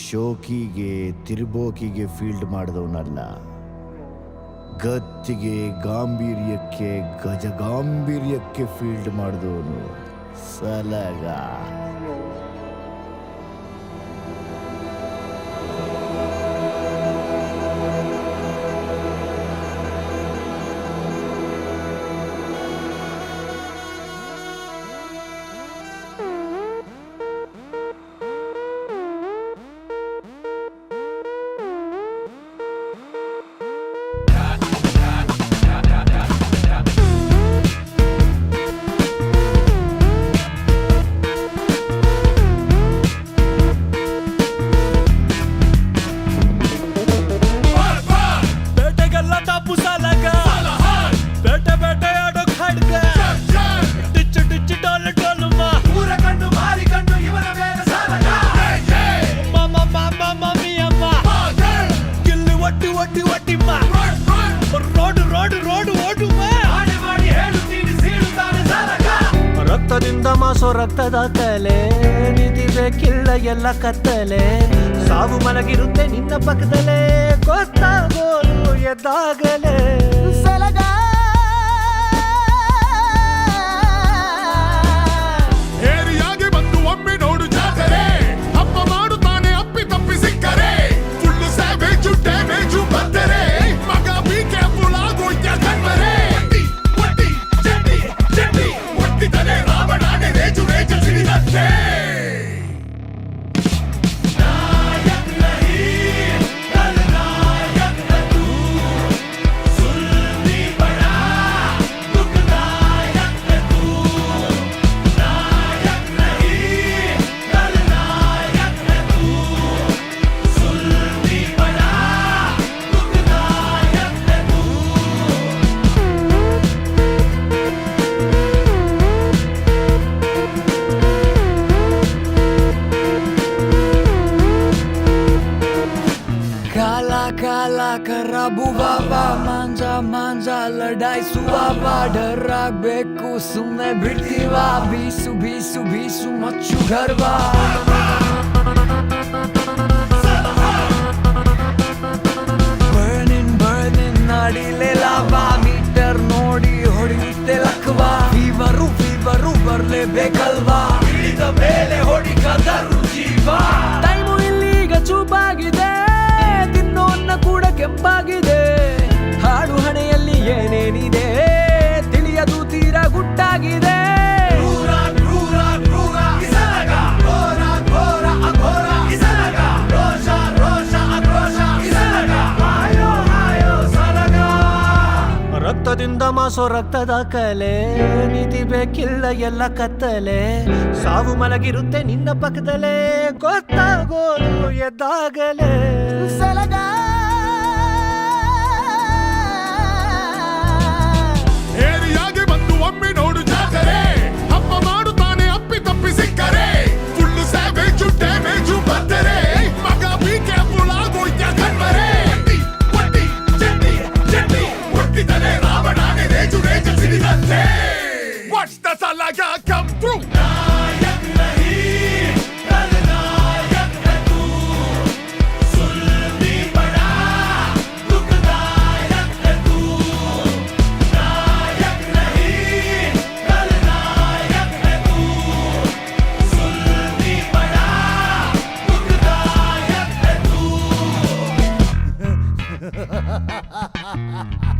ಶೋಕಿಗೆ ತಿರ್ಬೋಕಿಗೆ field ಮಾಡಿದವನಲ್ಲ, ಗತ್ತಿಗೆ ಗಾಂಭೀರ್ಯಕ್ಕೆ ಗಜಗಾಂಭೀರ್ಯಕ್ಕೆ field ಮಾಡಿದವನು ಸಲಗ. ರಕ್ತದಿಂದ Moscow ರಕ್ತದ ಕಲೆ, ನಿಧಿ ಬೇಕಿಲ್ಲ ಎಲ್ಲ ಕತ್ತಲೆ, ಸಾವು ಮಲಗಿರುತ್ತೆ ನಿನ್ನ ಪಕ್ಕದಲ್ಲೇ, ಗೊತ್ತಾಗೋದು ಎದ್ದಾಗಲೇ ಸಲಗ. ಏರಿಯಾಗಿ ಬಂದು ಒಮ್ಮೆ ನೋಡು ಜಾತರೆ, ಹಬ್ಬ ಮಾಡುತ್ತಾನೆ ಅಪ್ಪಿ ತಪ್ಪಿ ಸಿಕ್ಕರೆ, ಫುಲ್ಲು ಸ್ಯಾವೇಜು ಡ್ಯಾಮೇಜು ಬರ್ತಾರೆ, ಮಗ ಬಿ ಕೇರ್ಫುಲ್ ಆಗೋಯ್ತ ಕಣ್ಮರೆ. ಒಟ್ಟಿದರೆ ರಾವಣಾನೆ ರೇಜು ರೇಜ ಸಿಡಿದಂತೆ. ಕಾಲ ಕರಾಬುವಾವ, ಮಾಂಜ ಮಾಂಜ ಲಡಾಯಿಸುವಾವ, ಡರಾಗ್ಬೇಕು ಸುಮ್ಮನೆ ಬಿಡ್ತೀವ, ಬೀಸು ಬೀಸು ಬೀಸು ಮಚ್ಚು ಗರ್ವ. ಬರ್ನಿನ್ ನಾಡಿಲೆ ಲಾವಾ, ಮೀಟರ್ ನೋಡಿ ಹೊಡೆಯುತ್ತೆ ಲಕ್ವಾ, ಫೀವರು ಬರ್ಲೇಬೇಕಲ್ವಾ, ಹಿಡಿದ ಮೇಲೆ ಹೊಡಿಕದರು ಜೀವ. ಟೈಮು ಇಲ್ಲೀಗ ಚೂಪಾಗಿದೆ, ಕೂಡ ಕೆಂಪಾಗಿದೆ, ಹಾಡು ಹಣೆಯಲ್ಲಿ ಏನೇನಿದೆ ತಿಳಿಯದು ತೀರಾ ಗುಟ್ಟಾಗಿದೆ. ರಕ್ತದಿಂದ ಮಾಸೋ ರಕ್ತದ ಕಲೆ, ನೀತಿ ಬೇಕಿಲ್ಲ ಎಲ್ಲ ಕತ್ತಲೆ, ಸಾವು ಮಲಗಿರುತ್ತೆ ನಿನ್ನ ಪಕ್ಕದಲ್ಲೇ, ಗೊತ್ತಾಗೋದು ಎದ್ದಾಗಲೇ ಸಲಗ. ಏರಿಯಾಗಿ ಬಂದು ಒಮ್ಮೆ ನೋಡು ಜಾತರೆ, ಹಬ್ಬ ಮಾಡುತ್ತಾನೆ ಅಪ್ಪಿ ತಪ್ಪಿ ಸಿಕ್ಕರೆ, ಫುಲ್ಲು ಸ್ಯಾವೇಜು ಡ್ಯಾಮೇಜು ಬರ್ತಾರೆ, ಮಗ ಬಿ ಕೇರ್ಫುಲ್ ಆಗೋಯ್ತ ಕಣ್ಮರೆ. ಒಟ್ಟಿದರೆ ರಾವಣಾನೆ ರೇಜು ರೇಜ ಸಿಡಿದಂತೆ. Watch the Salaga come through. Ha ha ha ha ha.